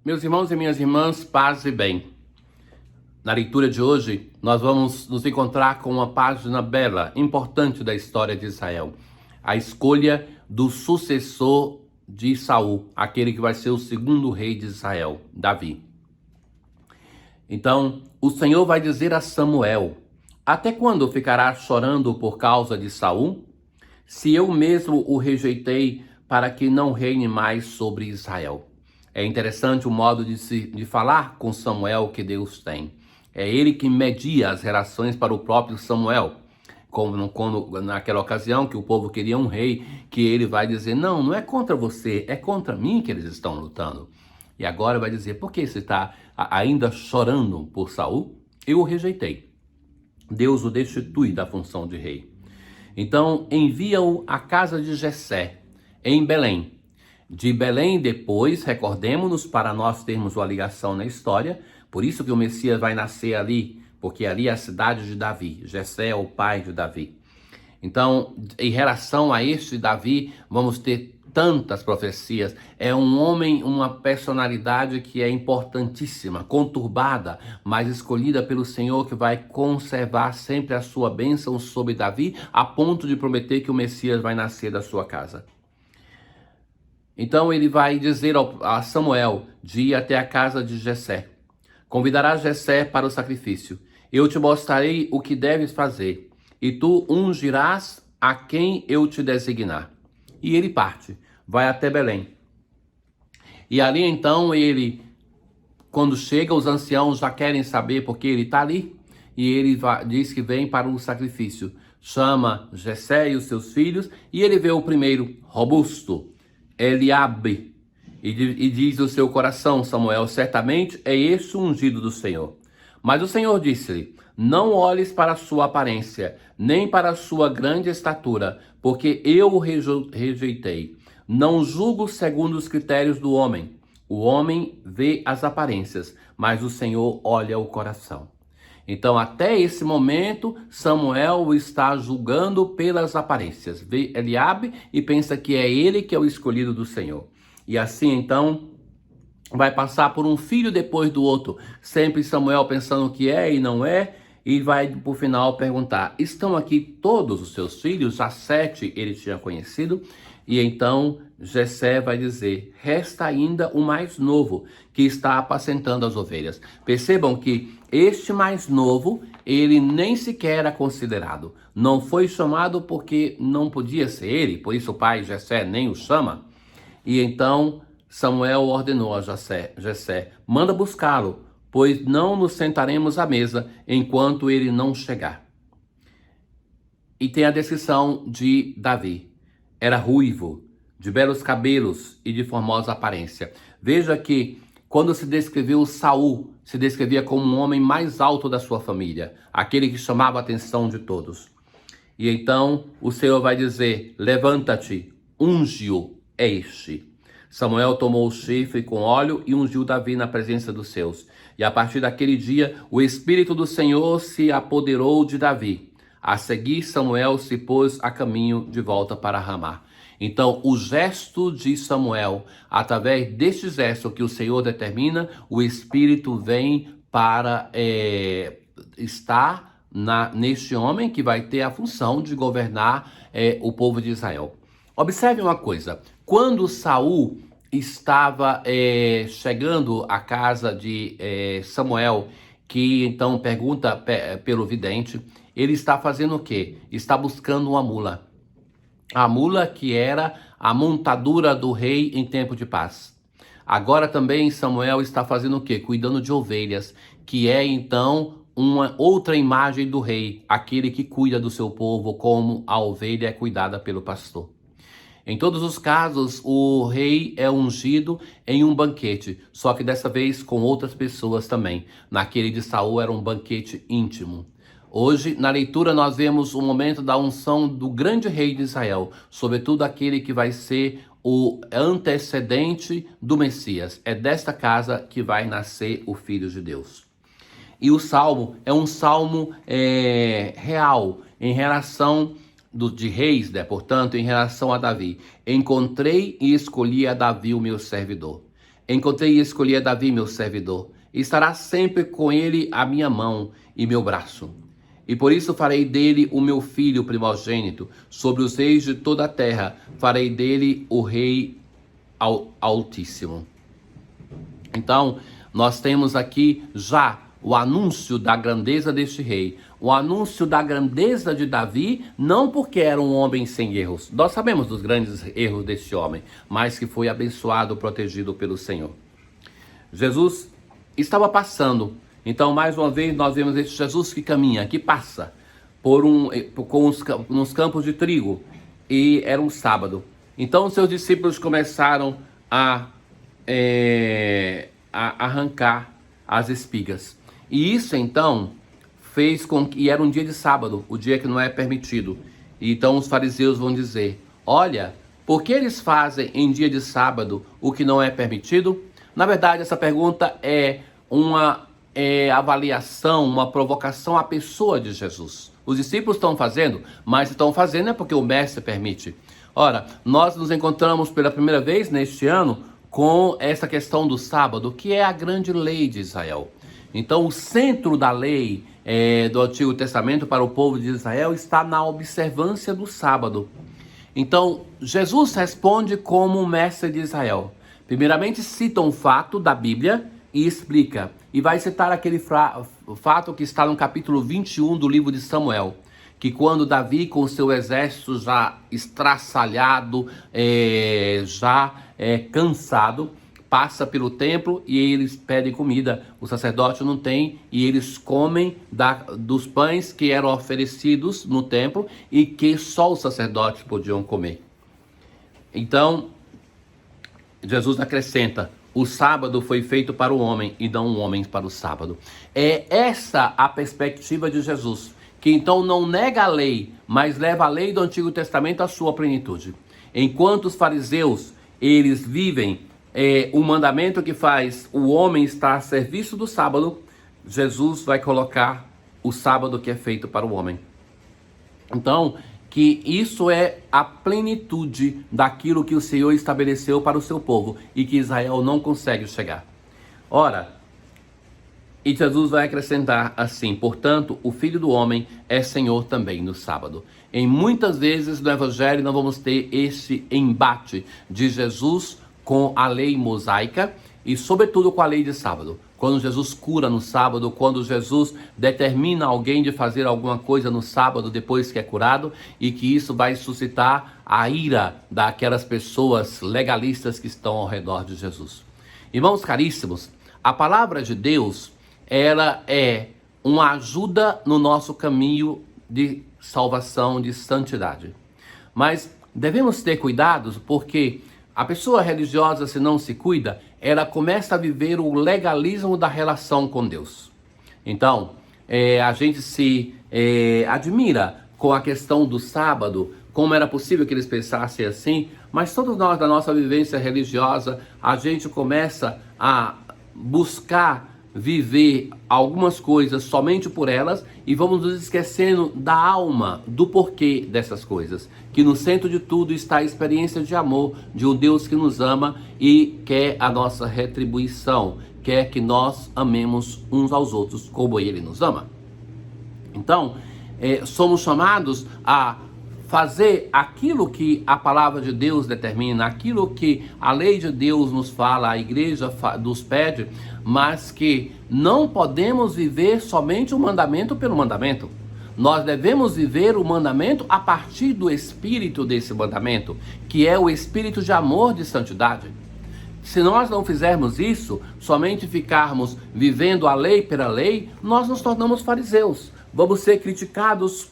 Meus irmãos e minhas irmãs, paz e bem. Na leitura de hoje, nós vamos nos encontrar com uma página bela, importante da história de Israel. A escolha do sucessor de Saul, aquele que vai ser o segundo rei de Israel, Davi. Então, o Senhor vai dizer a Samuel: até quando ficará chorando por causa de Saul? Se eu mesmo o rejeitei para que não reine mais sobre Israel. É interessante o modo de falar com Samuel que Deus tem. É ele que media as relações para o próprio Samuel. Quando naquela ocasião que o povo queria um rei, que ele vai dizer: não, não é contra você, é contra mim que eles estão lutando. E agora vai dizer: por que você está ainda chorando por Saul? Eu o rejeitei. Deus o destitui da função de rei. Então envia-o à casa de Jessé, em Belém. De Belém depois, recordemos-nos, para nós termos uma ligação na história, por isso que o Messias vai nascer ali, porque ali é a cidade de Davi. Jessé é o pai de Davi. Então, em relação a este Davi, vamos ter tantas profecias. É um homem, uma personalidade que é importantíssima, conturbada, mas escolhida pelo Senhor, que vai conservar sempre a sua bênção sobre Davi, a ponto de prometer que o Messias vai nascer da sua casa. Então ele vai dizer a Samuel de ir até a casa de Jessé. Convidará Jessé para o sacrifício. Eu te mostrarei o que deves fazer, e tu ungirás a quem eu te designar. E ele parte, vai até Belém. E ali então quando chega, os anciãos já querem saber porque ele está ali. E ele diz que vem para o sacrifício. Chama Jessé e os seus filhos, e ele vê o primeiro, robusto, Eliabe, e diz o seu coração: Samuel, certamente é este o ungido do Senhor. Mas o Senhor disse-lhe: não olhes para a sua aparência, nem para a sua grande estatura, porque eu o rejeitei. Não julgo segundo os critérios do homem. O homem vê as aparências, mas o Senhor olha o coração. Então, até esse momento, Samuel está julgando pelas aparências. Vê Eliabe e pensa que é ele que é o escolhido do Senhor. E assim, então, vai passar por um filho depois do outro. Sempre Samuel pensando que é e não é. E vai, por final, perguntar: estão aqui todos os seus filhos? Já 7 ele tinha conhecido. E então Jessé vai dizer: resta ainda o mais novo, que está apacentando as ovelhas. Percebam que este mais novo, ele nem sequer era considerado. Não foi chamado porque não podia ser ele, por isso o pai Jessé nem o chama. E então Samuel ordenou a Jessé: manda buscá-lo, pois não nos sentaremos à mesa enquanto ele não chegar. E tem a descrição de Davi. Era ruivo, de belos cabelos e de formosa aparência. Veja que quando se descreveu Saul, se descrevia como um homem mais alto da sua família, aquele que chamava a atenção de todos. E então o Senhor vai dizer: levanta-te, unge-o, é este. Samuel tomou o chifre com óleo e ungiu Davi na presença dos seus. E a partir daquele dia, o Espírito do Senhor se apoderou de Davi. A seguir, Samuel se pôs a caminho de volta para Ramá. Então, o gesto de Samuel, através deste gesto que o Senhor determina, o Espírito vem para estar neste homem que vai ter a função de governar o povo de Israel. Observe uma coisa: quando Saul estava chegando à casa de Samuel, que então pergunta pelo vidente, ele está fazendo o quê? Está buscando uma mula. A mula que era a montadura do rei em tempo de paz. Agora também Samuel está fazendo o quê? Cuidando de ovelhas, que é então uma outra imagem do rei, aquele que cuida do seu povo como a ovelha é cuidada pelo pastor. Em todos os casos, o rei é ungido em um banquete, só que dessa vez com outras pessoas também. Naquele de Saul era um banquete íntimo. Hoje, na leitura, nós vemos o momento da unção do grande rei de Israel, sobretudo aquele que vai ser o antecedente do Messias. É desta casa que vai nascer o Filho de Deus. E o salmo é um salmo real em relação de reis, portanto, em relação a Davi. Encontrei e escolhi a Davi, o meu servidor. Encontrei e escolhi a Davi, meu servidor. E estará sempre com ele a minha mão e meu braço. E por isso farei dele o meu filho primogênito. Sobre os reis de toda a terra farei dele o rei altíssimo. Então, nós temos aqui já o anúncio da grandeza deste rei, o anúncio da grandeza de Davi, não porque era um homem sem erros. Nós sabemos dos grandes erros deste homem, mas que foi abençoado, protegido pelo Senhor. Jesus estava passando. Então, mais uma vez, nós vemos esse Jesus que caminha, que passa nos campos de trigo. E era um sábado. Então, seus discípulos começaram a arrancar as espigas. E isso, então, fez com que... E era um dia de sábado, o dia que não é permitido. E então, os fariseus vão dizer, olha, por que eles fazem em dia de sábado o que não é permitido? Na verdade, essa pergunta é uma avaliação, uma provocação à pessoa de Jesus. Os discípulos estão fazendo, mas estão fazendo é porque o mestre permite. Ora, nós nos encontramos pela primeira vez neste ano com essa questão do sábado, que é a grande lei de Israel. Então, o centro da lei do Antigo Testamento para o povo de Israel está na observância do sábado. Então, Jesus responde como o mestre de Israel. Primeiramente, cita um fato da Bíblia e explica. E vai citar aquele fato que está no capítulo 21 do livro de Samuel. Que quando Davi, com seu exército já estraçalhado, cansado, passa pelo templo e eles pedem comida. O sacerdote não tem e eles comem dos pães que eram oferecidos no templo e que só os sacerdotes podiam comer. Então, Jesus acrescenta, o sábado foi feito para o homem e não o homem para o sábado. É essa a perspectiva de Jesus, que então não nega a lei, mas leva a lei do Antigo Testamento à sua plenitude. Enquanto os fariseus, eles vivem o mandamento que faz o homem estar a serviço do sábado, Jesus vai colocar o sábado que é feito para o homem. Então, que isso é a plenitude daquilo que o Senhor estabeleceu para o seu povo e que Israel não consegue chegar. Ora, e Jesus vai acrescentar assim, portanto, o Filho do Homem é Senhor também no sábado. Em muitas vezes no Evangelho nós vamos ter esse embate de Jesus com a lei mosaica e sobretudo com a lei de sábado. Quando Jesus cura no sábado, quando Jesus determina alguém de fazer alguma coisa no sábado depois que é curado, e que isso vai suscitar a ira daquelas pessoas legalistas que estão ao redor de Jesus. Irmãos caríssimos, a palavra de Deus, ela é uma ajuda no nosso caminho de salvação, de santidade. Mas devemos ter cuidados porque a pessoa religiosa, se não se cuida, ela começa a viver o legalismo da relação com Deus. Então, a gente se admira com a questão do sábado, como era possível que eles pensassem assim, mas todos nós, da nossa vivência religiosa, a gente começa a buscar viver algumas coisas somente por elas e vamos nos esquecendo da alma, do porquê dessas coisas. Que no centro de tudo está a experiência de amor de um Deus que nos ama e quer a nossa retribuição, quer que nós amemos uns aos outros como Ele nos ama. Então, somos chamados a fazer aquilo que a palavra de Deus determina, aquilo que a lei de Deus nos fala, a igreja nos pede, mas que não podemos viver somente o mandamento pelo mandamento. Nós devemos viver o mandamento a partir do espírito desse mandamento, que é o espírito de amor, de santidade. Se nós não fizermos isso, somente ficarmos vivendo a lei pela lei, nós nos tornamos fariseus. Vamos ser criticados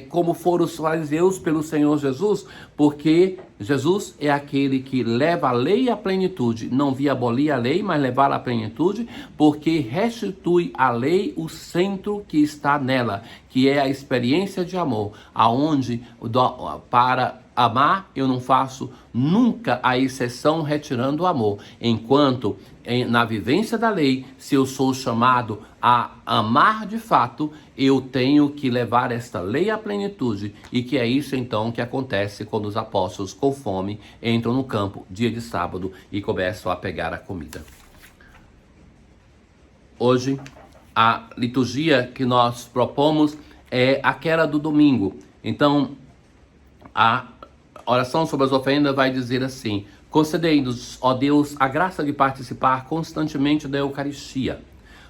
como foram os fariseus pelo Senhor Jesus, porque Jesus é aquele que leva a lei à plenitude, não via abolir a lei, mas levá-la à plenitude, porque restitui à lei o centro que está nela, que é a experiência de amor, aonde para amar, eu não faço nunca a exceção retirando o amor. Enquanto na vivência da lei, se eu sou chamado a amar de fato, eu tenho que levar esta lei à plenitude. E que é isso então que acontece quando os apóstolos com fome entram no campo, dia de sábado, e começam a pegar a comida. Hoje, a liturgia que nós propomos é aquela do domingo. Então, a oração sobre as ofrendas vai dizer assim: concedei-nos, ó Deus, a graça de participar constantemente da Eucaristia,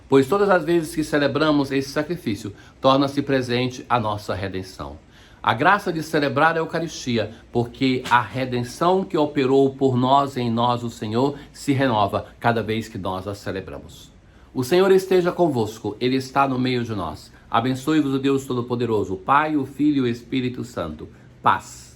pois todas as vezes que celebramos esse sacrifício, torna-se presente a nossa redenção. A graça de celebrar a Eucaristia, porque a redenção que operou por nós em nós o Senhor se renova cada vez que nós a celebramos. O Senhor esteja convosco, Ele está no meio de nós. Abençoe-vos o Deus Todo-Poderoso, o Pai, o Filho e o Espírito Santo. Paz.